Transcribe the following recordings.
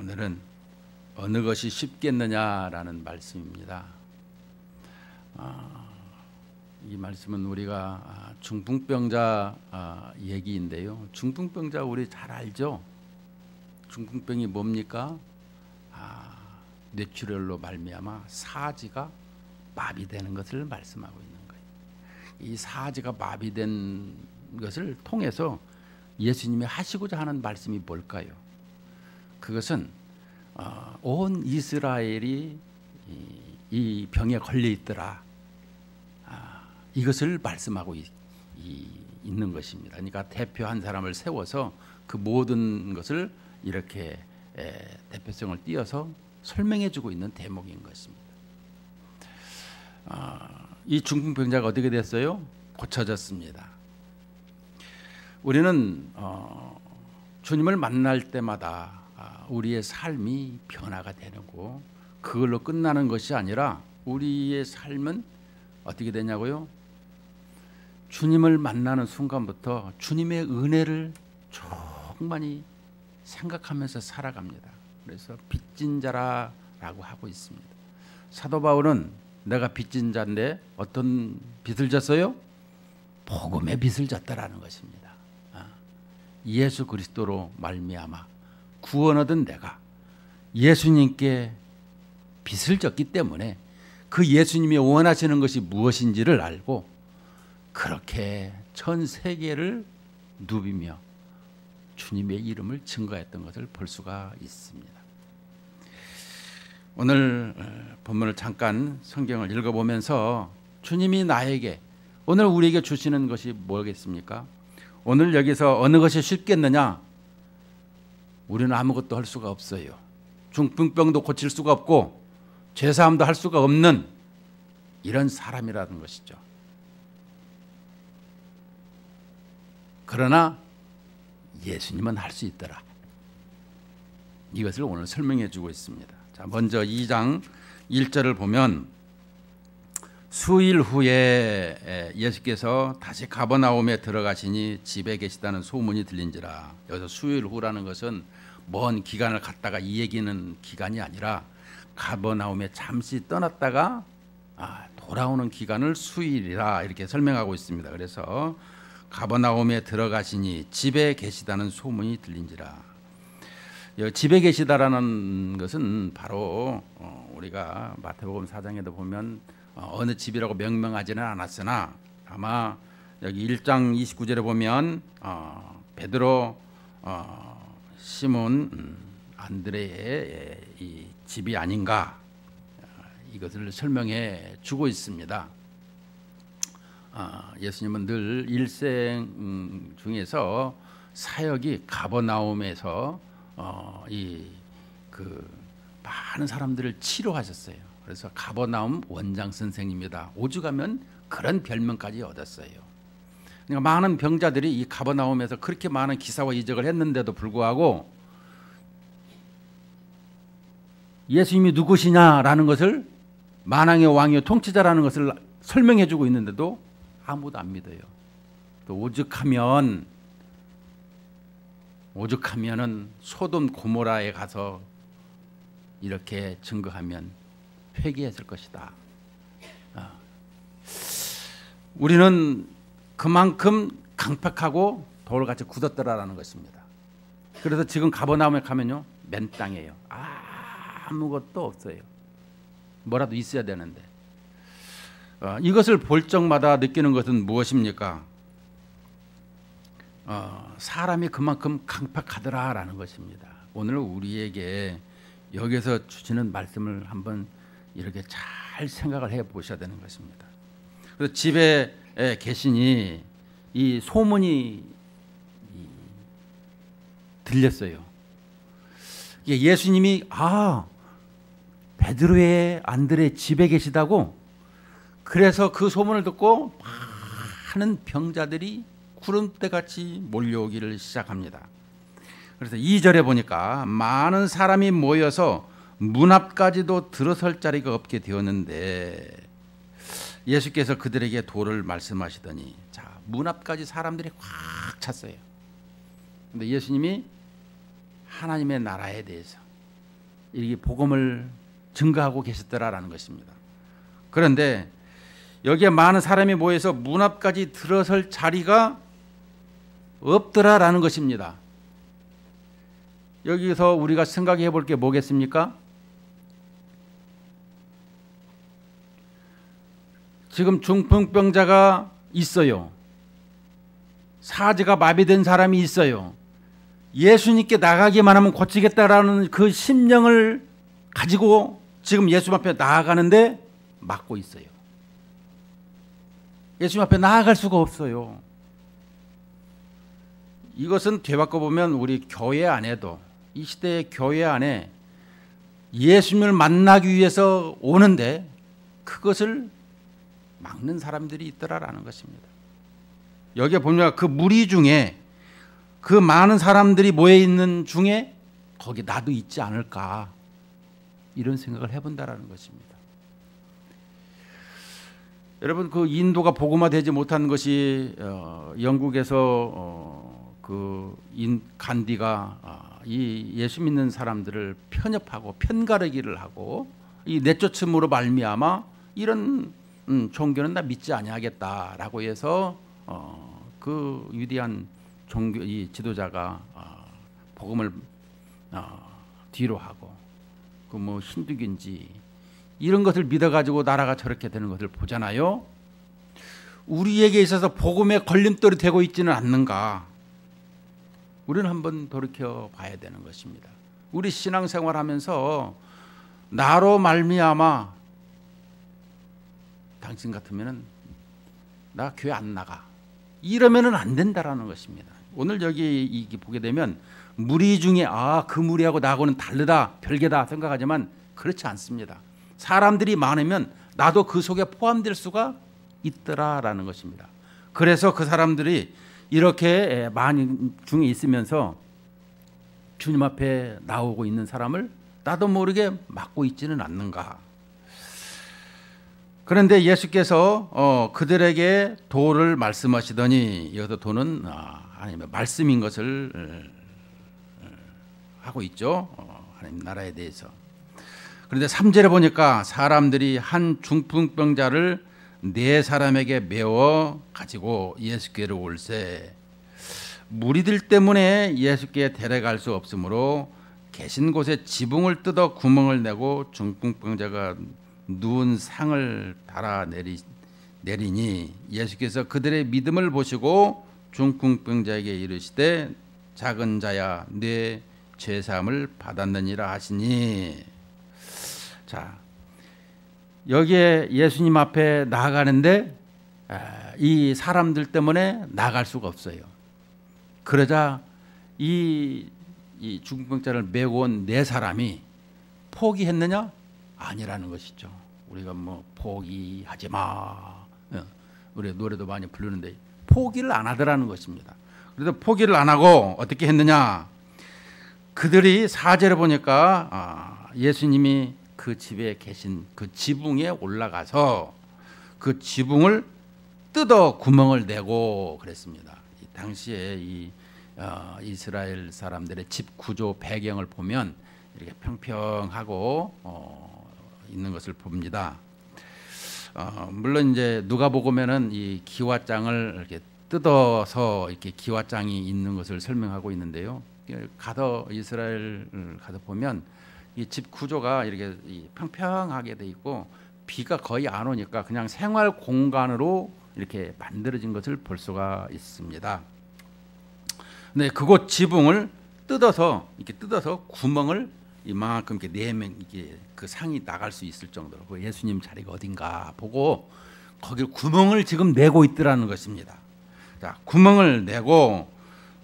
오늘은 어느 것이 쉽겠느냐라는 말씀입니다. 이 말씀은 우리가 중풍병자 얘기인데요. 중풍병자 우리 잘 알죠? 중풍병이 뭡니까? 뇌출혈로 말미암아 사지가 마비되는 것을 말씀하고 있는 거예요. 이 사지가 마비된 것을 통해서 예수님이 하시고자 하는 말씀이 뭘까요? 그것은 온 이스라엘이 이 병에 걸려 있더라. 이것을 말씀하고 있는 것입니다. 그러니까 대표 한 사람을 세워서 그 모든 것을 이렇게 대표성을 띄어서 설명해주고 있는 대목인 것입니다. 이 중풍병자가 어떻게 됐어요? 고쳐졌습니다. 우리는 주님을 만날 때마다 우리의 삶이 변화가 되고 그걸로 끝나는 것이 아니라 우리의 삶은 어떻게 되냐고요? 주님을 만나는 순간부터 주님의 은혜를 충만히 생각하면서 살아갑니다. 그래서 빚진 자라고 하고 있습니다. 사도 바울은 내가 빚진 자인데 어떤 빚을 졌어요? 복음의 빚을 졌다라는 것입니다. 예수 그리스도로 말미암아 구원 얻은 내가 예수님께 빚을 졌기 때문에 그 예수님이 원하시는 것이 무엇인지를 알고 그렇게 전 세계를 누비며 주님의 이름을 증거했던 것을 볼 수가 있습니다. 오늘 본문을 잠깐 성경을 읽어보면서 주님이 나에게 오늘 우리에게 주시는 것이 뭐겠습니까? 오늘 여기서 어느 것이 쉽겠느냐? 우리는 아무것도 할 수가 없어요. 중풍병도 고칠 수가 없고 죄사함도 할 수가 없는 이런 사람이라는 것이죠. 그러나 예수님은 할 수 있더라. 이것을 오늘 설명해 주고 있습니다. 자, 먼저 2장 1절을 보면 수일 후에 예수께서 다시 가버나움에 들어가시니 집에 계시다는 소문이 들린지라. 여기서 수일 후라는 것은 먼 기간을 갔다가 이 얘기는 기간이 아니라 가버나움에 잠시 떠났다가 돌아오는 기간을 수일이라 이렇게 설명하고 있습니다. 그래서 가버나움에 들어가시니 집에 계시다는 소문이 들린지라. 집에 계시다라는 것은 바로 우리가 마태복음 4장에도 보면 어느 집이라고 명명하지는 않았으나 아마 여기 1장 29절에 보면 베드로, 시몬, 안드레의 이 집이 아닌가 이것을 설명해 주고 있습니다. 예수님은 늘 일생 중에서 사역이 가버나움에서 많은 사람들을 치료하셨어요. 그래서 가버나움 원장 선생님이다. 오죽하면 그런 별명까지 얻었어요. 그러니까 많은 병자들이 이 가버나움에서 그렇게 많은 기사와 이적을 했는데도 불구하고 예수님이 누구시냐라는 것을 만왕의 왕이요 통치자라는 것을 설명해 주고 있는데도 아무도 안 믿어요. 또 오죽하면은 소돔 고모라에 가서 이렇게 증거하면 회개했을 것이다. 우리는 그만큼 강팍하고 돌같이 굳었더라라는 것입니다. 그래서 지금 가버나움에 가면요 맨 땅이에요. 아무것도 없어요. 뭐라도 있어야 되는데 이것을 볼 적마다 느끼는 것은 무엇입니까? 사람이 그만큼 강팍하더라라는 것입니다. 오늘 우리에게 여기서 주시는 말씀을 한번 이렇게 잘 생각을 해 보셔야 되는 것입니다. 그래서 집에 계시니 이 소문이 들렸어요. 예수님이 베드로의 안드레 집에 계시다고. 그래서 그 소문을 듣고 많은 병자들이 구름대같이 몰려오기를 시작합니다. 그래서 2절에 보니까 많은 사람이 모여서 문 앞까지도 들어설 자리가 없게 되었는데 예수께서 그들에게 도를 말씀하시더니 문 앞까지 사람들이 꽉 찼어요. 근데 예수님이 하나님의 나라에 대해서 이 복음을 증거하고 계셨더라라는 것입니다. 그런데 여기에 많은 사람이 모여서 문 앞까지 들어설 자리가 없더라라는 것입니다. 여기서 우리가 생각해 볼 게 뭐겠습니까? 지금 중풍병자가 있어요. 사지가 마비된 사람이 있어요. 예수님께 나가기만 하면 고치겠다라는 그 심령을 가지고 지금 예수님 앞에 나아가는데 막고 있어요. 예수님 앞에 나아갈 수가 없어요. 이것은 되바꿔 보면 우리 교회 안에도, 이 시대의 교회 안에 예수님을 만나기 위해서 오는데 그것을 막는 사람들이 있더라라는 것입니다. 여기에 보면 그 무리 중에, 그 많은 사람들이 모여 있는 중에 거기 나도 있지 않을까, 이런 생각을 해본다라는 것입니다. 여러분, 그 인도가 복음화되지 못한 것이 영국에서 간디가 이 예수 믿는 사람들을 편협하고 편가르기를 하고 이 내쫓음으로 말미암아 이런 종교는 나 믿지 아니하겠다라고 해서 그 위대한 종교 이 지도자가 복음을 뒤로 하고 그 뭐 힌두교인지 이런 것을 믿어가지고 나라가 저렇게 되는 것을 보잖아요. 우리에게 있어서 복음의 걸림돌이 되고 있지는 않는가? 우리는 한번 돌이켜 봐야 되는 것입니다. 우리 신앙생활하면서 나로 말미암아 당신 같으면은 나 교회 안 나가, 이러면은 안 된다라는 것입니다. 오늘 여기 보게 되면 무리 중에 그 무리하고 나하고는 다르다, 별개다 생각하지만 그렇지 않습니다. 사람들이 많으면 나도 그 속에 포함될 수가 있더라라는 것입니다. 그래서 그 사람들이 이렇게 많이 중에 있으면서 주님 앞에 나오고 있는 사람을 나도 모르게 막고 있지는 않는가. 그런데 예수께서 그들에게 도를 말씀하시더니, 여기서 도는 아니면 말씀인 것을 하고 있죠. 하나님 나라에 대해서. 그런데 3절에 보니까 사람들이 한 중풍병자를 4사람에게 메워 가지고 예수께로 올세, 무리들 때문에 예수께 데려갈 수 없으므로 계신 곳에 지붕을 뜯어 구멍을 내고 중풍병자가 누운 상을 달아 내리니 예수께서 그들의 믿음을 보시고 중풍병자에게 이르시되 작은 자야 네 죄사함을 받았느니라 하시니. 자, 여기에 예수님 앞에 나아가는데 이 사람들 때문에 나아갈 수가 없어요. 그러자 이 중풍병자를 메고 온 4사람이 포기했느냐? 아니라는 것이죠. 우리가 뭐 포기하지 마, 우리 노래도 많이 부르는데 포기를 안 하더라는 것입니다. 그래서 포기를 안 하고 어떻게 했느냐? 그들이 4절에 보니까 예수님이 그 집에 계신 그 지붕에 올라가서 그 지붕을 뜯어 구멍을 내고 그랬습니다. 당시에 이 이스라엘 사람들의 집 구조 배경을 보면 이렇게 평평하고 있는 것을 봅니다. 물론 이제 누가복음에는 이 기와장을 이렇게 뜯어서 이렇게 기와장이 있는 것을 설명하고 있는데요. 이스라엘 가서 보면 이 집 구조가 이렇게 평평하게 돼 있고 비가 거의 안 오니까 그냥 생활 공간으로 이렇게 만들어진 것을 볼 수가 있습니다. 네, 그곳 지붕을 뜯어서 구멍을 이만큼 이렇게 내면 이게 그 상이 나갈 수 있을 정도로 그 예수님 자리가 어딘가 보고 거기 구멍을 지금 내고 있더라는 것입니다. 자, 구멍을 내고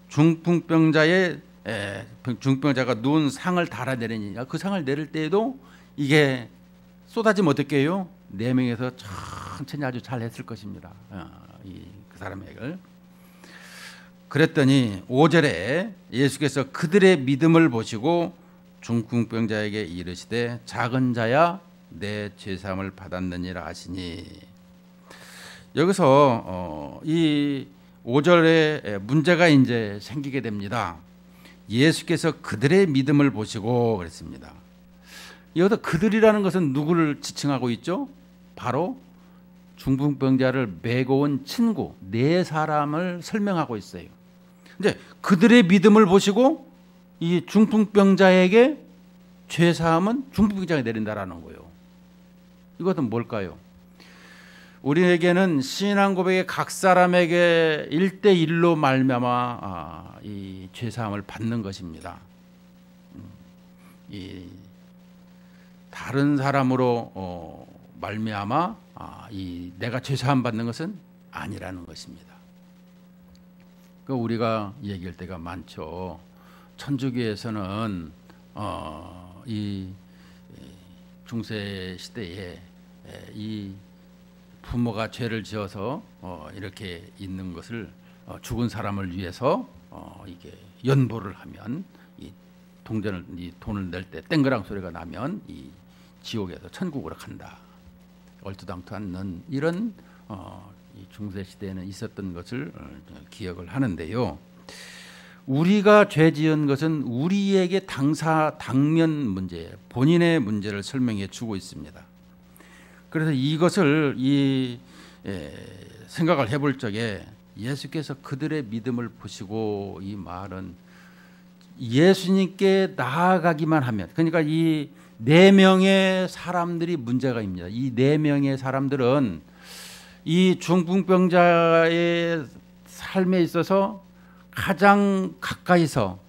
중풍병자가 누운 상을 달아내리니 그 상을 내릴 때에도 이게 쏟아지면 어떻게 해요? 4명에서 천천히 아주 잘 했을 것입니다. 그 사람에게. 그랬더니 5절에 예수께서 그들의 믿음을 보시고 중풍병자에게 이르시되 작은 자야 내 죄사함을 받았느니라 하시니. 여기서 이 5절에 문제가 이제 생기게 됩니다. 예수께서 그들의 믿음을 보시고 그랬습니다. 여기서 그들이라는 것은 누구를 지칭하고 있죠? 바로 중풍병자를 메고 온 친구 네 사람을 설명하고 있어요. 이제 그들의 믿음을 보시고 이 중풍병자에게 죄 사함은 중풍병자가 내린다라는 거예요. 이것은 뭘까요? 우리에게는 신앙 고백의 각 사람에게 1대1로 말미암아 이 죄 사함을 받는 것입니다. 이 다른 사람으로 말미암아 이 내가 죄 사함 받는 것은 아니라는 것입니다. 그 우리가 얘기할 때가 많죠. 천주교에서는 이 중세 시대에 이 부모가 죄를 지어서 이렇게 있는 것을 죽은 사람을 위해서 이게 연보를 하면 이 동전을 이 돈을 낼 때 땡그랑 소리가 나면 이 지옥에서 천국으로 간다. 얼토당토 않는 이런 이 중세 시대에는 있었던 것을 기억을 하는데요. 우리가 죄 지은 것은 우리에게 당면 문제, 본인의 문제를 설명해 주고 있습니다. 그래서 이것을 생각을 해볼 적에 예수께서 그들의 믿음을 보시고 이 말은 예수님께 나아가기만 하면, 그러니까 이 4명의 사람들이 문제가 있습니다. 이 4명의 사람들은 이 중풍병자의 삶에 있어서 가장 가까이서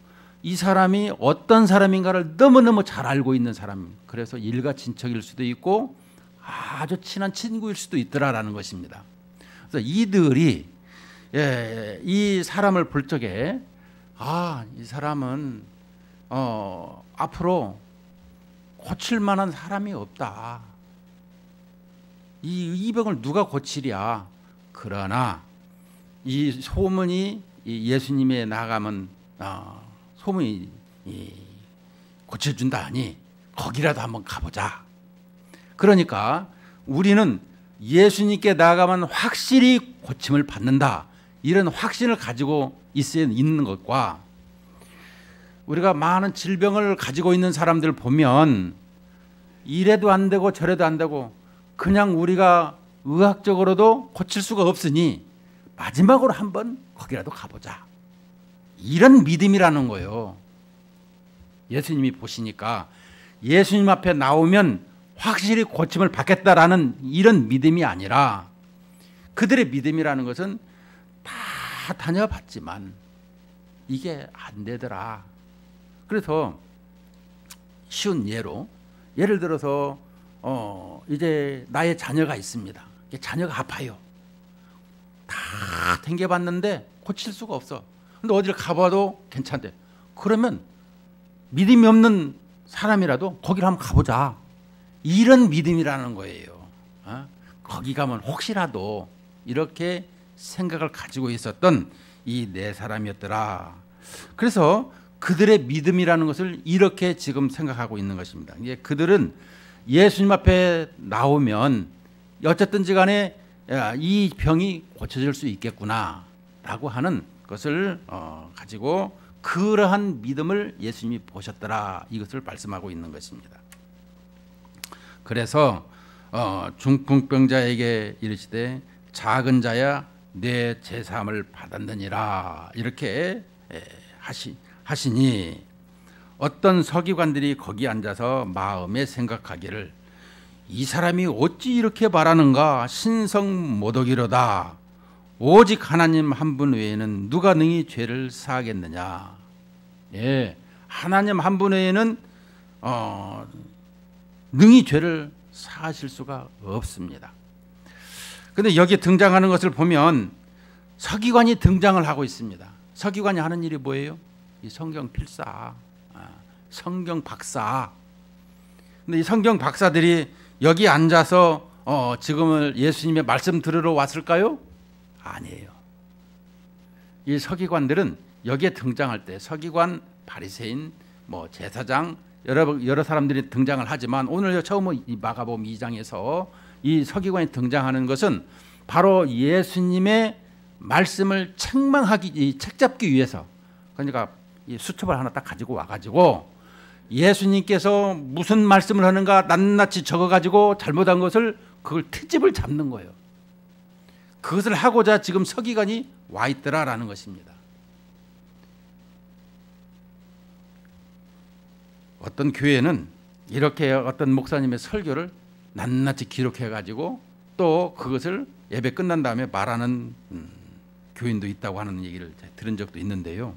이 사람이 어떤 사람인가를 너무너무 잘 알고 있는 사람, 그래서 일가친척일 수도 있고 아주 친한 친구일 수도 있더라라는 것입니다. 그래서 이들이 이 사람을 볼 적에 이 사람은 앞으로 고칠 만한 사람이 없다. 이 병을 누가 고치랴. 그러나 이 소문이 예수님에 나가면 소문이 고쳐준다 하니 거기라도 한번 가보자. 그러니까 우리는 예수님께 나가면 확실히 고침을 받는다. 이런 확신을 가지고 있어야 있는 것과, 우리가 많은 질병을 가지고 있는 사람들 보면 이래도 안 되고 저래도 안 되고 그냥 우리가 의학적으로도 고칠 수가 없으니 마지막으로 한번 거기라도 가보자. 이런 믿음이라는 거예요. 예수님이 보시니까 예수님 앞에 나오면 확실히 고침을 받겠다라는 이런 믿음이 아니라, 그들의 믿음이라는 것은 다 다녀봤지만 이게 안 되더라. 그래서 쉬운 예를 들어서 이제 나의 자녀가 있습니다. 자녀가 아파요. 다 댕겨봤는데 고칠 수가 없어. 근데 어디를 가봐도 괜찮대. 그러면 믿음이 없는 사람이라도 거기를 한번 가보자. 이런 믿음이라는 거예요. 거기 가면 혹시라도 이렇게 생각을 가지고 있었던 이 4사람이었더라. 그래서 그들의 믿음이라는 것을 이렇게 지금 생각하고 있는 것입니다. 그들은 예수님 앞에 나오면 어쨌든지 간에 이 병이 고쳐질 수 있겠구나라고 하는 것을 가지고 그러한 믿음을 예수님이 보셨더라. 이것을 말씀하고 있는 것입니다. 그래서 중풍병자에게 이르시되 작은 자야 내 제사함을 받았느니라 이렇게 하시니, 어떤 서기관들이 거기 앉아서 마음에 생각하기를 이 사람이 어찌 이렇게 말하는가. 신성모독이로다. 오직 하나님 한 분 외에는 누가 능히 죄를 사하겠느냐. 하나님 한 분 외에는 능히 죄를 사하실 수가 없습니다. 그런데 여기 등장하는 것을 보면 서기관이 등장을 하고 있습니다. 서기관이 하는 일이 뭐예요? 이 성경 필사, 성경 박사. 근데 이 성경 박사들이 여기 앉아서 지금은 예수님의 말씀 들으러 왔을까요? 아니에요. 이 서기관들은 여기에 등장할 때 서기관, 바리새인, 제사장 여러 사람들이 등장을 하지만 오늘 처음 이 마가복음 2장에서 이 서기관이 등장하는 것은 바로 예수님의 말씀을 책잡기 위해서, 그러니까 이 수첩을 하나 딱 가지고 와가지고 예수님께서 무슨 말씀을 하는가 낱낱이 적어가지고 잘못한 것을 그걸 트집을 잡는 거예요. 그것을 하고자 지금 서기관이 와 있더라라는 것입니다. 어떤 교회는 이렇게 어떤 목사님의 설교를 낱낱이 기록해가지고 또 그것을 예배 끝난 다음에 말하는 교인도 있다고 하는 얘기를 들은 적도 있는데요.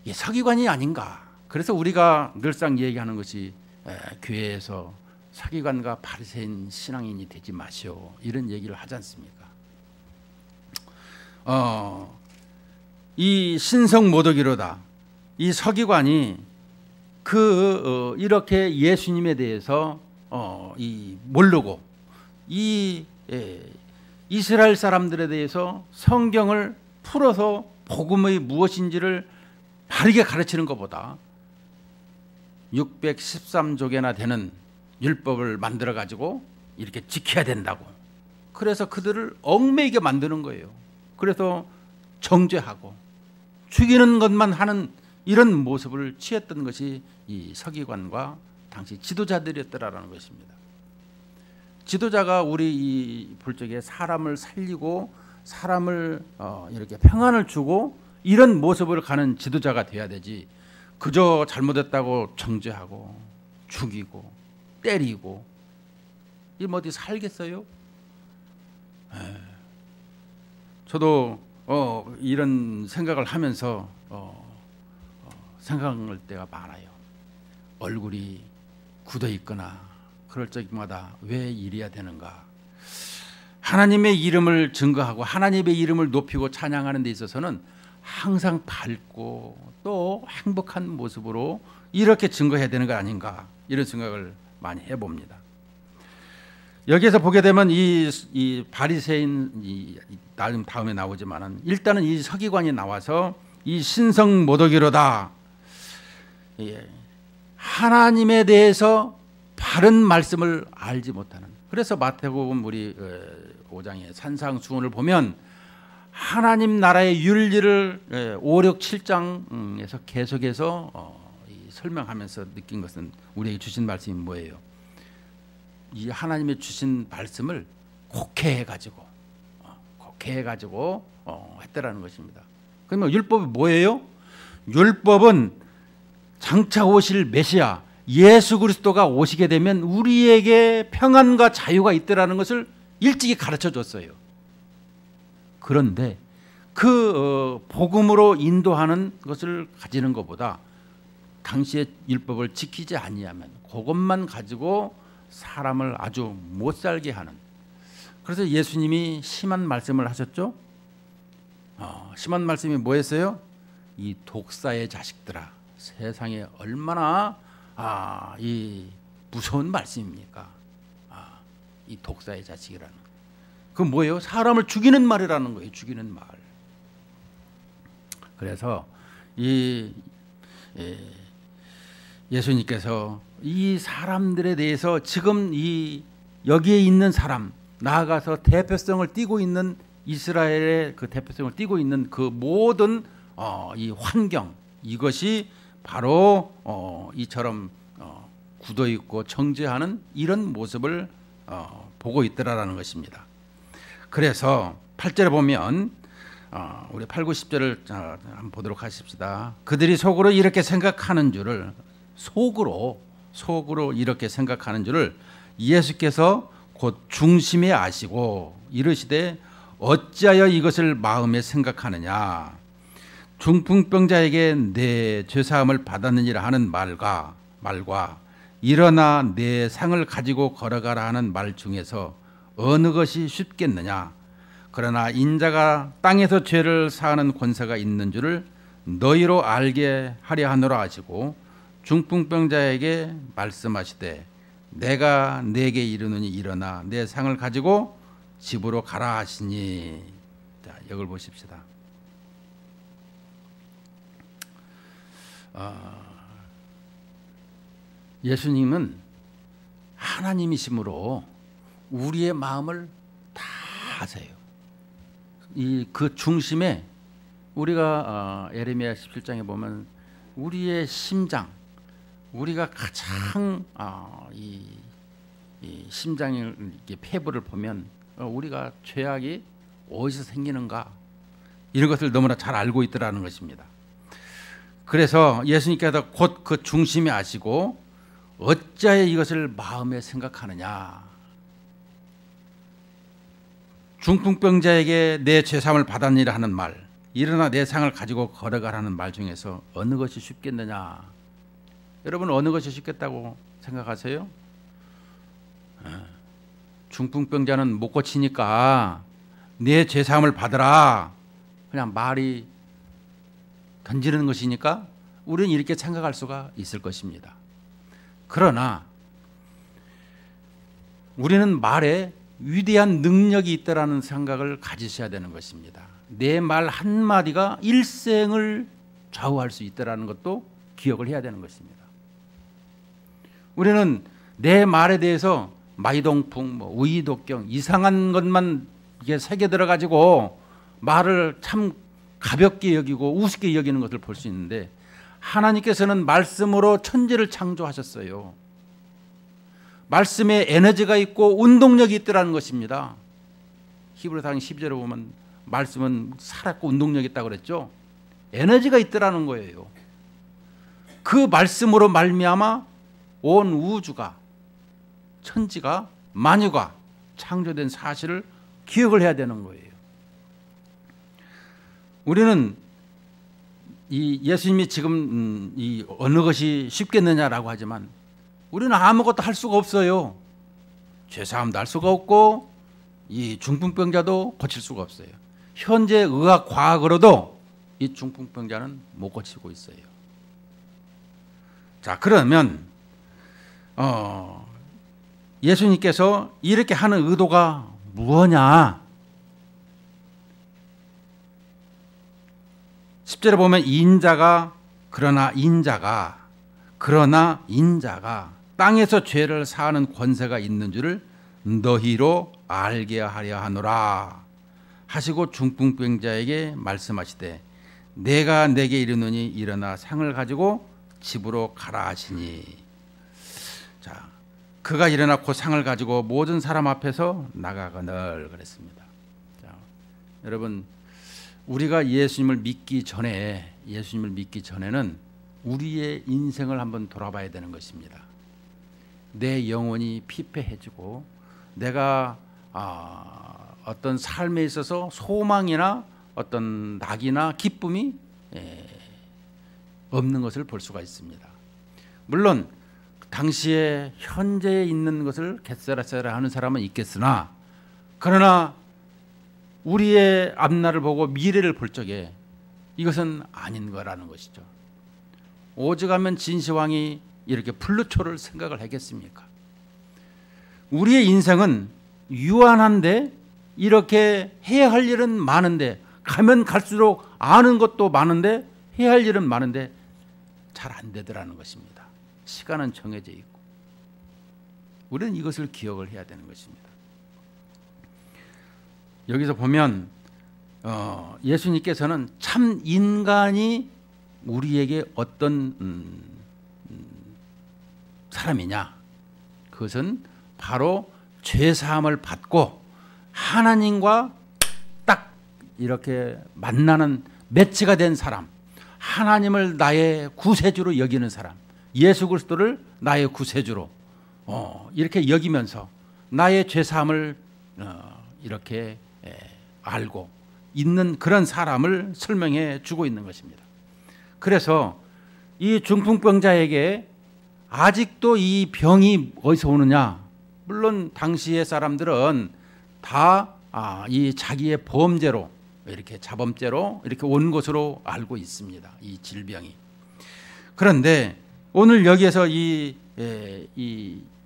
이 서기관이 아닌가. 그래서 우리가 늘상 얘기하는 것이 교회에서 서기관과 바리새인 신앙인이 되지 마시오, 이런 얘기를 하지 않습니까? 이 신성 모독이로다. 이 서기관이 이렇게 예수님에 대해서 모르고 이스라엘 사람들에 대해서 성경을 풀어서 복음의 무엇인지를 바르게 가르치는 것보다 613조개나 되는 율법을 만들어 가지고 이렇게 지켜야 된다고, 그래서 그들을 얽매이게 만드는 거예요. 그래서 정죄하고 죽이는 것만 하는 이런 모습을 취했던 것이 이 서기관과 당시 지도자들이었더라라는 것입니다. 지도자가 우리 이 불적에 사람을 살리고 사람을 이렇게 평안을 주고 이런 모습을 가는 지도자가 돼야 되지, 그저 잘못했다고 정죄하고 죽이고 때리고 이 어디 살겠어요? 저도 이런 생각을 하면서 생각할 때가 많아요. 얼굴이 굳어 있거나 그럴 적마다 왜 이래야 되는가? 하나님의 이름을 증거하고 하나님의 이름을 높이고 찬양하는 데 있어서는 항상 밝고 또 행복한 모습으로 이렇게 증거해야 되는 거 아닌가, 이런 생각을 많이 해봅니다. 여기에서 보게 되면 이 바리새인 나름 다음에 나오지만은 일단은 이 서기관이 나와서 이 신성 모독이로다. 하나님에 대해서 바른 말씀을 알지 못하는. 그래서 마태복음 우리 5장의 산상수훈을 보면 하나님 나라의 윤리를 5, 6, 7장에서 계속해서 설명하면서 느낀 것은, 우리에게 주신 말씀이 뭐예요? 이 하나님의 주신 말씀을 곡해해가지고 했다라는 것입니다. 그러면 율법이 뭐예요? 율법은 장차 오실 메시아 예수 그리스도가 오시게 되면 우리에게 평안과 자유가 있더라는 것을 일찍이 가르쳐 줬어요. 그런데 그 복음으로 인도하는 것을 가지는 것보다 당시의 율법을 지키지 아니하면 그것만 가지고 사람을 아주 못 살게 하는, 그래서 예수님이 심한 말씀을 하셨죠. 심한 말씀이 뭐였어요? 이 독사의 자식들아, 세상에 얼마나 이 무서운 말씀입니까? 이 독사의 자식이라는, 그 뭐예요? 사람을 죽이는 말이라는 거예요. 죽이는 말. 그래서 예수님께서 이 사람들에 대해서 지금 여기에 있는 사람, 나아가서 대표성을 띠고 있는 이스라엘의 그 대표성을 띠고 있는 그 모든 이 환경, 이것이 바로 이처럼 굳어 있고 정죄하는 이런 모습을 보고 있더라라는 것입니다. 그래서 8절에 보면 우리 8, 9, 10절을 한번 보도록 하십시다. 그들이 속으로 이렇게 생각하는 줄을, 속으로 이렇게 생각하는 줄을 예수께서 곧 중심에 아시고 이르시되 어찌하여 이것을 마음에 생각하느냐? 중풍병자에게 내 죄사함을 받았느니라 하는 말과 일어나 내 상을 가지고 걸어가라 하는 말 중에서 어느 것이 쉽겠느냐? 그러나 인자가 땅에서 죄를 사하는 권세가 있는 줄을 너희로 알게 하려 하노라 하시고 중풍병자에게 말씀하시되 내가 네게 이르노니 일어나 내 상을 가지고 집으로 가라 하시니. 자, 이걸 보십시다. 예수님은 하나님이시므로 우리의 마음을 다 아세요. 그 중심에 우리가 예레미야 17장에 보면 우리의 심장, 우리가 가장 이 심장의 폐부를 보면 우리가 죄악이 어디서 생기는가 이런 것을 너무나 잘 알고 있더라는 것입니다. 그래서 예수님께서 곧 그 중심에 아시고 어찌하여 이것을 마음에 생각하느냐. 중풍병자에게 내 죄사함을 받았느니라 하는 말, 일어나 내 상을 가지고 걸어가라는 말 중에서 어느 것이 쉽겠느냐. 여러분 어느 것이 쉽겠다고 생각하세요? 중풍병자는 못 고치니까 내 죄사함을 받으라 그냥 말이 던지는 것이니까 우리는 이렇게 생각할 수가 있을 것입니다. 그러나 우리는 말에 위대한 능력이 있다라는 생각을 가지셔야 되는 것입니다. 내 말 한마디가 일생을 좌우할 수 있다라는 것도 기억을 해야 되는 것입니다. 우리는 내 말에 대해서 마이동풍, 의의독경 이상한 것만 이게 새겨 들어가지고 말을 참 가볍게 여기고 우습게 여기는 것을 볼 수 있는데 하나님께서는 말씀으로 천지를 창조하셨어요. 말씀에 에너지가 있고 운동력이 있더라는 것입니다. 히브리서 12절에 보면 말씀은 살았고 운동력이 있다고 그랬죠. 에너지가 있더라는 거예요. 그 말씀으로 말미암아 온 우주가 천지가 만유가 창조된 사실을 기억을 해야 되는 거예요. 우리는 이 예수님이 지금 이 어느 것이 쉽겠느냐라고 하지만 우리는 아무것도 할 수가 없어요. 죄사함도 할 수가 없고 이 중풍병자도 고칠 수가 없어요. 현재 의학 과학으로도 이 중풍병자는 못 고치고 있어요. 자, 그러면 예수님께서 이렇게 하는 의도가 무엇냐? 10절에 보면 그러나 인자가 땅에서 죄를 사하는 권세가 있는 줄을 너희로 알게 하려 하노라 하시고 중풍병자에게 말씀하시되 내가 내게 이르노니 일어나 상을 가지고 집으로 가라 하시니. 자, 그가 일어나 곧 상을 가지고 모든 사람 앞에서 나가거늘 그랬습니다. 자, 여러분 우리가 예수님을 믿기 전에는 우리의 인생을 한번 돌아봐야 되는 것입니다. 내 영혼이 피폐해지고 내가 어떤 삶에 있어서 소망이나 어떤 낙이나 기쁨이 없는 것을 볼 수가 있습니다. 물론 당시에 현재에 있는 것을 겟세라세라 하는 사람은 있겠으나 그러나 우리의 앞날을 보고 미래를 볼 적에 이것은 아닌 거라는 것이죠. 오죽하면 진시황이 이렇게 플루토를 생각을 하겠습니까? 우리의 인생은 유한한데 이렇게 해야 할 일은 많은데 가면 갈수록 아는 것도 많은데 해야 할 일은 많은데 잘 안 되더라는 것입니다. 시간은 정해져 있고 우리는 이것을 기억을 해야 되는 것입니다. 여기서 보면 예수님께서는 참 인간이 우리에게 어떤 사람이냐, 그것은 바로 죄사함을 받고 하나님과 딱 이렇게 만나는 매치가 된 사람, 하나님을 나의 구세주로 여기는 사람, 예수 그리스도를 나의 구세주로 이렇게 여기면서 나의 죄사함을 이렇게 알고 있는 그런 사람을 설명해 주고 있는 것입니다. 그래서 이 중풍병자에게 아직도 이 병이 어디서 오느냐? 물론 당시의 사람들은 다 이 자기의 범죄로 이렇게 자범죄로 이렇게 온 것으로 알고 있습니다. 이 질병이. 그런데 오늘 여기에서 이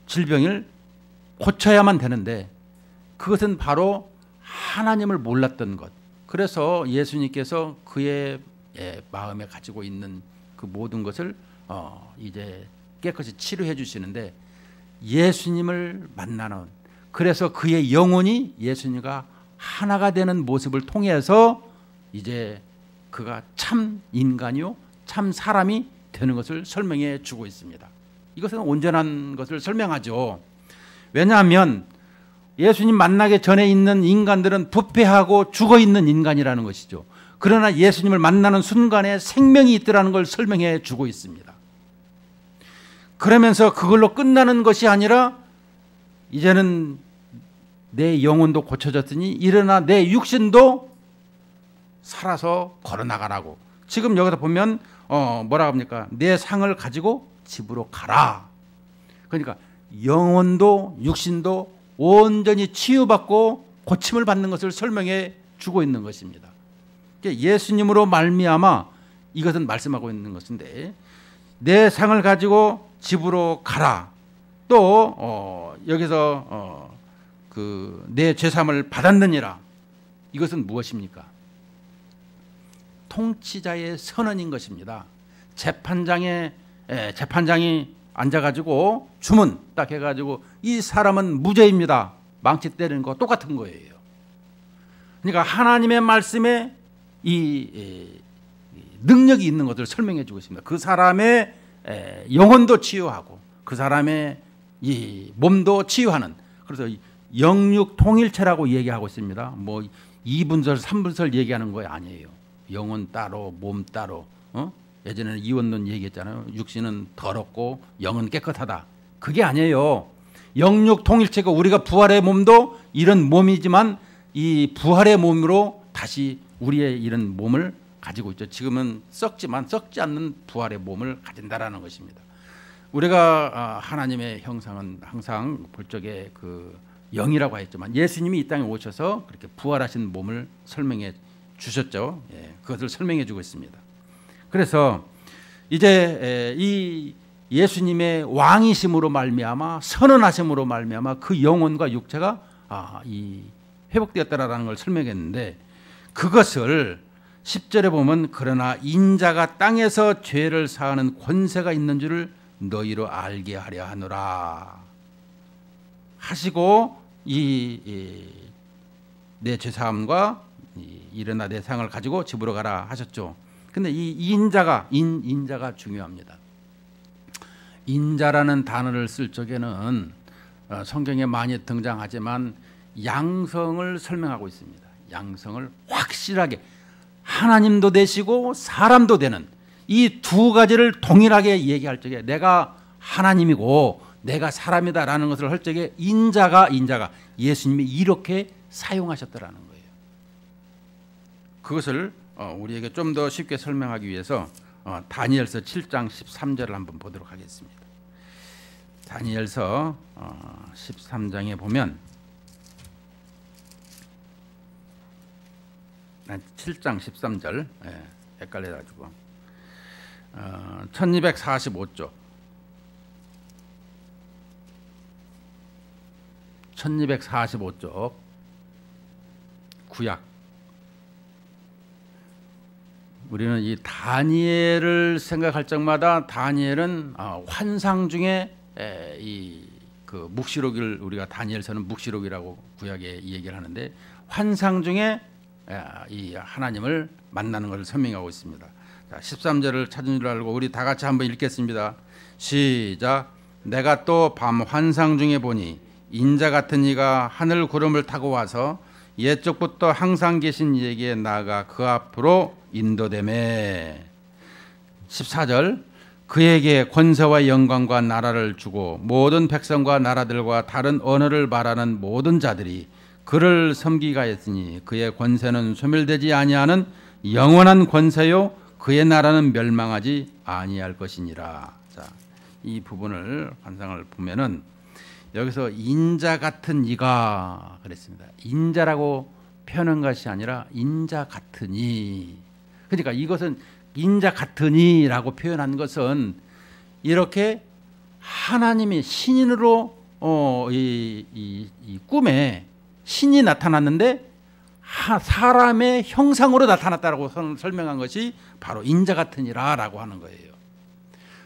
질병을 고쳐야만 되는데 그것은 바로 하나님을 몰랐던 것. 그래서 예수님께서 그의 마음에 가지고 있는 그 모든 것을 이제 깨끗이 치료해 주시는데 예수님을 만나는, 그래서 그의 영혼이 예수님과 하나가 되는 모습을 통해서 이제 그가 참 인간이요 참 사람이 되는 것을 설명해 주고 있습니다. 이것은 온전한 것을 설명하죠. 왜냐하면 예수님 만나기 전에 있는 인간들은 부패하고 죽어있는 인간이라는 것이죠. 그러나 예수님을 만나는 순간에 생명이 있더라는 걸 설명해 주고 있습니다. 그러면서 그걸로 끝나는 것이 아니라 이제는 내 영혼도 고쳐졌으니 일어나 내 육신도 살아서 걸어나가라고. 지금 여기서 보면 뭐라 합니까? 내 상을 가지고 집으로 가라. 그러니까 영혼도 육신도 온전히 치유받고 고침을 받는 것을 설명해 주고 있는 것입니다. 예수님으로 말미암아 이것은 말씀하고 있는 것인데, 내 상을 가지고 집으로 가라. 또 여기서 내 죄사함을 받았느니라. 이것은 무엇입니까? 통치자의 선언인 것입니다. 재판장이 앉아가지고 주문 딱 해가지고 이 사람은 무죄입니다. 망치 때리는 거 똑같은 거예요. 그러니까 하나님의 말씀에 이 능력이 있는 것을 설명해 주고 있습니다. 그 사람의 영혼도 치유하고 그 사람의 이 몸도 치유하는, 그래서 영육 통일체라고 얘기하고 있습니다. 뭐 2분설 3분설 얘기하는 거 아니에요. 영혼 따로 몸 따로. 예전에는 이원론 얘기했잖아요. 육신은 더럽고 영은 깨끗하다. 그게 아니에요. 영육 통일체가 우리가 부활의 몸도 이런 몸이지만 이 부활의 몸으로 다시 우리의 이런 몸을 가지고 있죠. 지금은 썩지만 썩지 않는 부활의 몸을 가진다라는 것입니다. 우리가 하나님의 형상은 항상 볼 적에 그 영이라고 했지만 예수님이 이 땅에 오셔서 그렇게 부활하신 몸을 설명해 주셨죠. 예, 그것을 설명해 주고 있습니다. 그래서 이제 이 예수님의 왕이심으로 말미암아 선언하심으로 말미암아 그 영혼과 육체가 이 회복되었다라는 걸 설명했는데, 그것을 10절에 보면 그러나 인자가 땅에서 죄를 사하는 권세가 있는 줄을 너희로 알게 하려 하노라 하시고, 내 죄사함과 일어나 내 상을 가지고 집으로 가라 하셨죠. 근데 이 인자가 중요합니다. 인자라는 단어를 쓸 적에는 성경에 많이 등장하지만 양성을 설명하고 있습니다. 양성을 확실하게 하나님도 되시고 사람도 되는 이 두 가지를 동일하게 얘기할 적에 내가 하나님이고 내가 사람이다라는 것을 할 적에 인자가 예수님이 이렇게 사용하셨다라는 거예요. 그것을 우리에게 좀 더 쉽게 설명하기 위해서 다니엘서 7장 13절을 한번 보도록 하겠습니다. 다니엘서 13장에 보면 7장 13절 헷갈려가지고 1245쪽 1245쪽 구약. 우리는 이 다니엘을 생각할 적마다 다니엘은 환상 중에 이 그 묵시록을 우리가 다니엘서는 묵시록이라고 구약에 얘기를 하는데 환상 중에 이 하나님을 만나는 것을 설명하고 있습니다. 자, 13절을 찾은 줄 알고 우리 다 같이 한번 읽겠습니다. 시작. 내가 또 밤 환상 중에 보니 인자 같은 이가 하늘 구름을 타고 와서 옛적부터 항상 계신 이에게 나아가 그 앞으로 인도되매. 14절. 그에게 권세와 영광과 나라를 주고 모든 백성과 나라들과 다른 언어를 말하는 모든 자들이 그를 섬기가 했으니 그의 권세는 소멸되지 아니하는 영원한 권세요 그의 나라는 멸망하지 아니할 것이니라. 자, 이 부분을 환상을 보면은 여기서 인자 같은 이가 그랬습니다. 인자라고 표현한 것이 아니라 인자 같으니. 그러니까 이것은 인자 같으니라고 표현한 것은 이렇게 하나님이 신인으로 이 꿈에 신이 나타났는데 사람의 형상으로 나타났다라고 설명한 것이 바로 인자 같으니라라고 하는 거예요.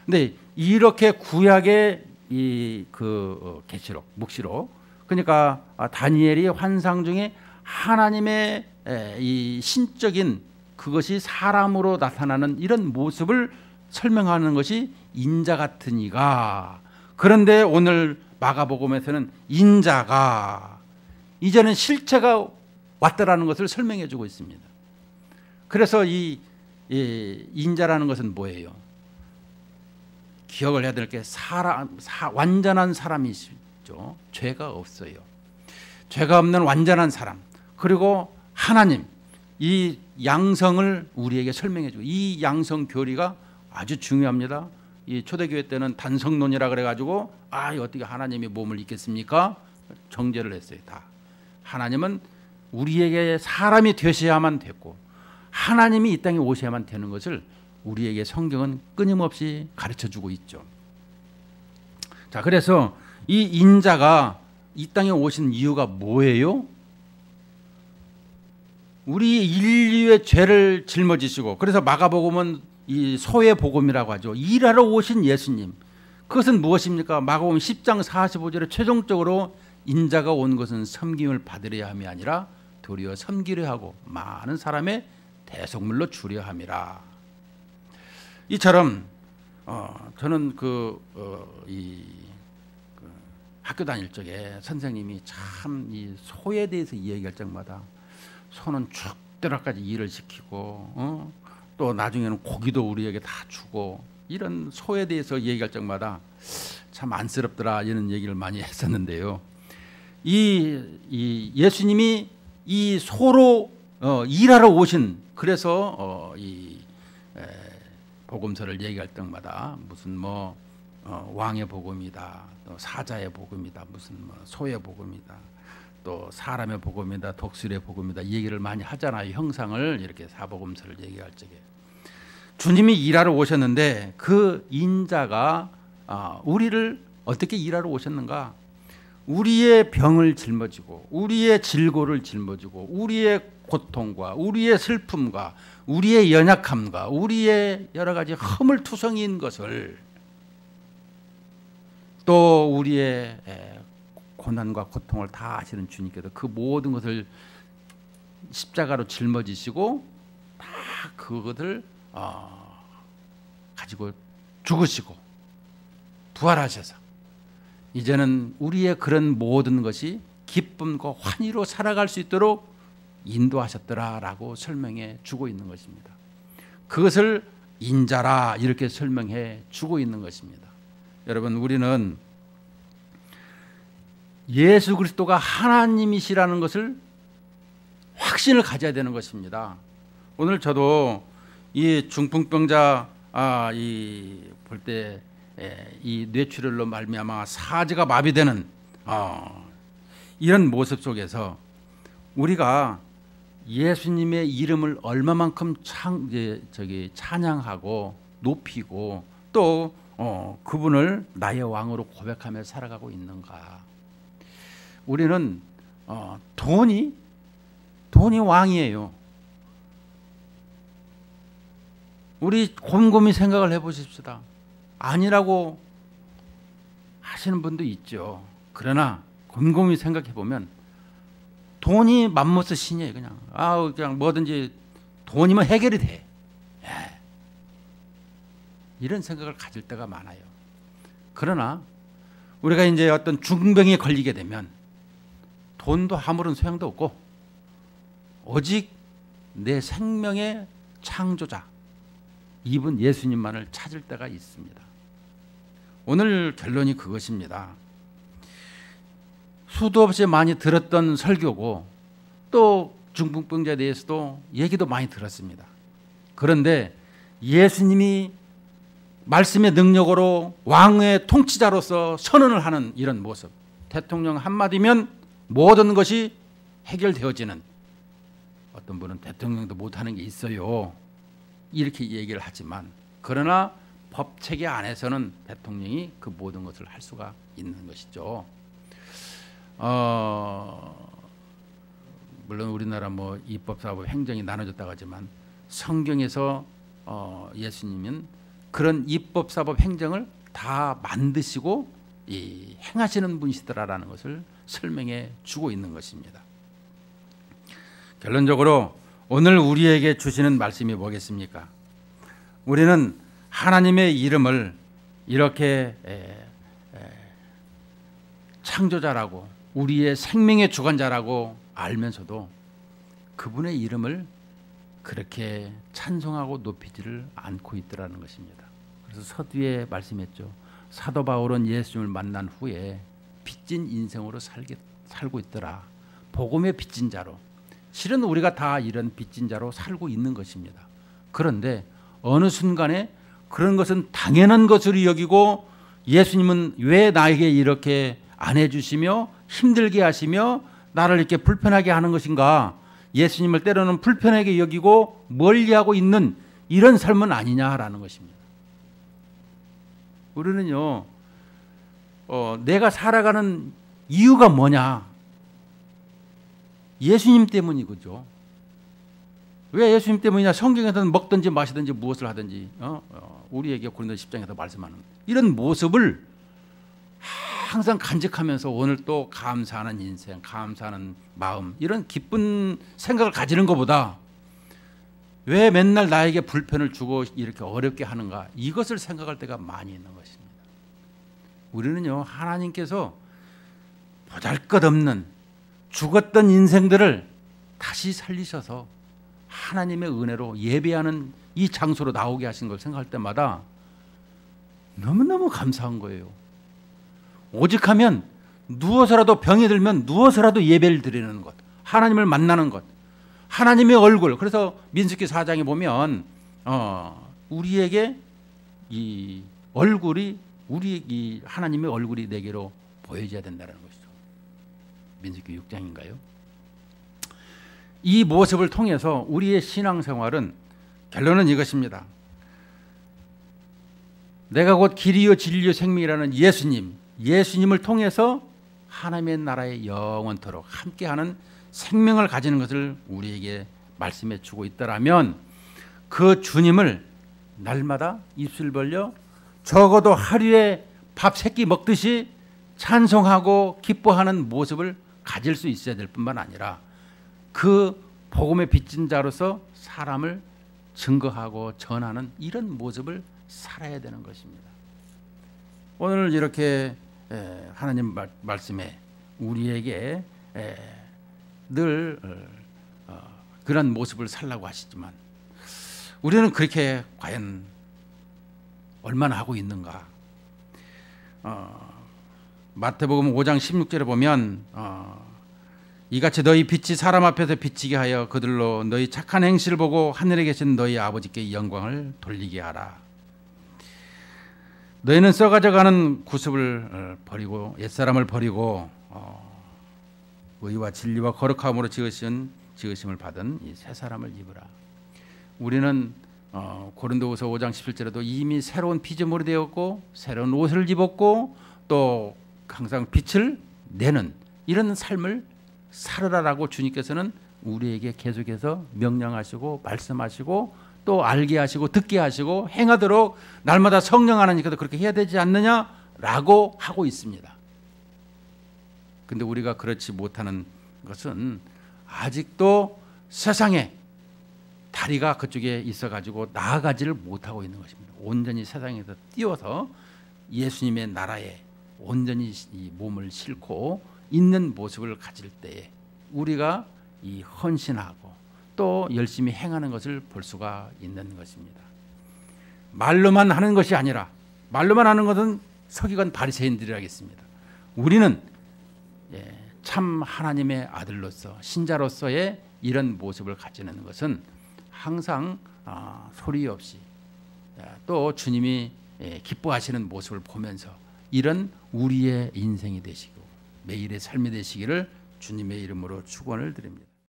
근데 이렇게 구약의 계시록, 묵시록, 그러니까 다니엘이 환상 중에 하나님의 이 신적인 그것이 사람으로 나타나는 이런 모습을 설명하는 것이 인자 같은 이가. 그런데 오늘 마가복음에서는 인자가 이제는 실체가 왔다라는 것을 설명해 주고 있습니다. 그래서 이 인자라는 것은 뭐예요? 기억을 해야 될 게 완전한 사람이시죠. 죄가 없어요. 죄가 없는 완전한 사람. 그리고 하나님, 이 양성을 우리에게 설명해 주고, 이 양성 교리가 아주 중요합니다. 이 초대교회 때는 단성론이라 그래가지고 어떻게 하나님이 몸을 입겠습니까? 정죄를 했어요. 다 하나님은 우리에게 사람이 되셔야만 됐고 하나님이 이 땅에 오셔야만 되는 것을 우리에게 성경은 끊임없이 가르쳐주고 있죠. 자, 그래서 이 인자가 이 땅에 오신 이유가 뭐예요? 우리 인류의 죄를 짊어지시고, 그래서 마가복음은 이 소의 복음이라고 하죠. 일하러 오신 예수님. 그것은 무엇입니까? 마가복음 10장 45절에 최종적으로 인자가 온 것은 섬김을 받으려 함이 아니라 도리어 섬기려 하고 많은 사람의 대속물로 주려 함이라. 이처럼 저는 학교 다닐 적에 선생님이 참 이 소에 대해서 이야기할 적마다 소는 죽도록까지 일을 시키고 또 나중에는 고기도 우리에게 다 주고, 이런 소에 대해서 얘기할 적마다 참 안쓰럽더라 이런 얘기를 많이 했었는데요. 이 예수님이 이 소로 일하러 오신, 그래서 이 복음서를 얘기할 때마다 무슨 왕의 복음이다, 또 사자의 복음이다, 무슨 소의 복음이다, 또 사람의 복음이다, 독수리의 복음이다, 이 얘기를 많이 하잖아요. 형상을 이렇게 사복음서를 얘기할 적에 주님이 일하러 오셨는데 그 인자가 우리를 어떻게 일하러 오셨는가? 우리의 병을 짊어지고 우리의 질고를 짊어지고 우리의 고통과 우리의 슬픔과 우리의 연약함과 우리의 여러 가지 허물투성이인 것을, 또 우리의 고난과 고통을 다 아시는 주님께서 그 모든 것을 십자가로 짊어지시고 다 그것을 가지고 죽으시고 부활하셔서 이제는 우리의 그런 모든 것이 기쁨과 환희로 살아갈 수 있도록 인도하셨더라라고 설명해 주고 있는 것입니다. 그것을 인자라 이렇게 설명해 주고 있는 것입니다. 여러분, 우리는 예수 그리스도가 하나님이시라는 것을 확신을 가져야 되는 것입니다. 오늘 저도 이 중풍병자 볼 때 이 뇌출혈로 말미암아 사지가 마비되는 이런 모습 속에서 우리가 예수님의 이름을 얼마만큼 찬양하고 높이고 또 그분을 나의 왕으로 고백하며 살아가고 있는가? 우리는 돈이 왕이에요. 우리 곰곰이 생각을 해보십시다. 아니라고 하시는 분도 있죠. 그러나 곰곰이 생각해 보면 돈이 맘모스 신이에요. 그냥 뭐든지 돈이면 해결이 돼. 이런 생각을 가질 때가 많아요. 그러나 우리가 이제 어떤 중병에 걸리게 되면 돈도 아무런 소용도 없고 오직 내 생명의 창조자 이분 예수님만을 찾을 때가 있습니다. 오늘 결론이 그것입니다. 수도 없이 많이 들었던 설교고 또 중풍병자에 대해서도 얘기도 많이 들었습니다. 그런데 예수님이 말씀의 능력으로 왕의 통치자로서 선언을 하는 이런 모습, 대통령 한마디면 모든 것이 해결되어지는, 어떤 분은 대통령도 못하는 게 있어요 이렇게 얘기를 하지만, 그러나 법체계 안에서는 대통령이 그 모든 것을 할 수가 있는 것이죠. 물론 우리나라 입법사법 행정이 나눠졌다고 하지만 성경에서 예수님은 그런 입법사법 행정을 다 만드시고 행하시는 분이시더라라는 것을 설명해 주고 있는 것입니다. 결론적으로 오늘 우리에게 주시는 말씀이 뭐겠습니까? 우리는 하나님의 이름을 이렇게 창조자라고 우리의 생명의 주관자라고 알면서도 그분의 이름을 그렇게 찬송하고 높이지를 않고 있더라는 것입니다. 그래서 서두에 말씀했죠. 사도 바울은 예수님을 만난 후에 빚진 인생으로 살고 있더라. 복음의 빚진 자로. 실은 우리가 다 이런 빚진 자로 살고 있는 것입니다. 그런데 어느 순간에 그런 것은 당연한 것으로 여기고 예수님은 왜 나에게 이렇게 안 해주시며 힘들게 하시며 나를 이렇게 불편하게 하는 것인가? 예수님을 때로는 불편하게 여기고 멀리하고 있는 이런 삶은 아니냐라는 것입니다. 우리는요, 내가 살아가는 이유가 뭐냐? 예수님 때문이거죠. 왜 예수님 때문이냐? 성경에서는 먹든지 마시든지 무엇을 하든지 우리에게 고린도 10장에서 말씀하는 이런 모습을 항상 간직하면서 오늘 또 감사하는 인생, 감사하는 마음, 이런 기쁜 생각을 가지는 것보다 왜 맨날 나에게 불편을 주고 이렇게 어렵게 하는가, 이것을 생각할 때가 많이 있는 것입니다. 우리는요, 하나님께서 보잘것없는 죽었던 인생들을 다시 살리셔서 하나님의 은혜로 예배하는 이 장소로 나오게 하신 걸 생각할 때마다 너무너무 감사한 거예요. 오직 하면 누워서라도, 병이 들면 누워서라도 예배를 드리는 것, 하나님을 만나는 것, 하나님의 얼굴. 그래서 민수기 4장에 보면 우리에게 이 얼굴이, 우리 이 하나님의 얼굴이 내게로 보여져야 된다는 것이죠. 민수기 6장인가요? 이 모습을 통해서 우리의 신앙생활은, 결론은 이것입니다. 내가 곧 길이요 진리요 생명이라는 예수님을 통해서 하나님의 나라에 영원토록 함께하는 생명을 가지는 것을 우리에게 말씀해 주고 있더라면, 그 주님을 날마다 입술 벌려 적어도 하루에 밥 3끼 먹듯이 찬송하고 기뻐하는 모습을 가질 수 있어야 될 뿐만 아니라 그 복음의 빚진 자로서 사람을 증거하고 전하는 이런 모습을 살아야 되는 것입니다. 오늘 이렇게 하나님 말씀에 우리에게 늘 그런 모습을 살라고 하시지만 우리는 그렇게 과연 얼마나 하고 있는가? 마태복음 5장 16절에 보면 이같이 너희 빛이 사람 앞에서 비치게 하여 그들로 너희 착한 행실을 보고 하늘에 계신 너희 아버지께 영광을 돌리게 하라. 너희는 썩어져가는 구습을 버리고 옛사람을 버리고 의와 진리와 거룩함으로 지으심을 받은 이 새 사람을 입으라. 우리는 고린도후서 5장 17절에도 이미 새로운 피조물이 되었고 새로운 옷을 입었고 또 항상 빛을 내는 이런 삶을 살으라라고 주님께서는 우리에게 계속해서 명령하시고 말씀하시고 또 알게 하시고 듣게 하시고 행하도록 날마다 성령 하나님께서 그렇게 해야 되지 않느냐라고 하고 있습니다. 근데 우리가 그렇지 못하는 것은 아직도 세상에 다리가 그쪽에 있어가지고 나아가지를 못하고 있는 것입니다. 온전히 세상에서 뛰어서 예수님의 나라에 온전히 이 몸을 싣고 있는 모습을 가질 때에 우리가 이 헌신하고 또 열심히 행하는 것을 볼 수가 있는 것입니다. 말로만 하는 것이 아니라, 말로만 하는 것은 서기관 바리새인들이라겠습니다. 우리는 참 하나님의 아들로서 신자로서의 이런 모습을 가지는 것은 항상 소리 없이 또 주님이 기뻐하시는 모습을 보면서 이런 우리의 인생이 되시고 매일의 삶이 되시기를 주님의 이름으로 축원을 드립니다.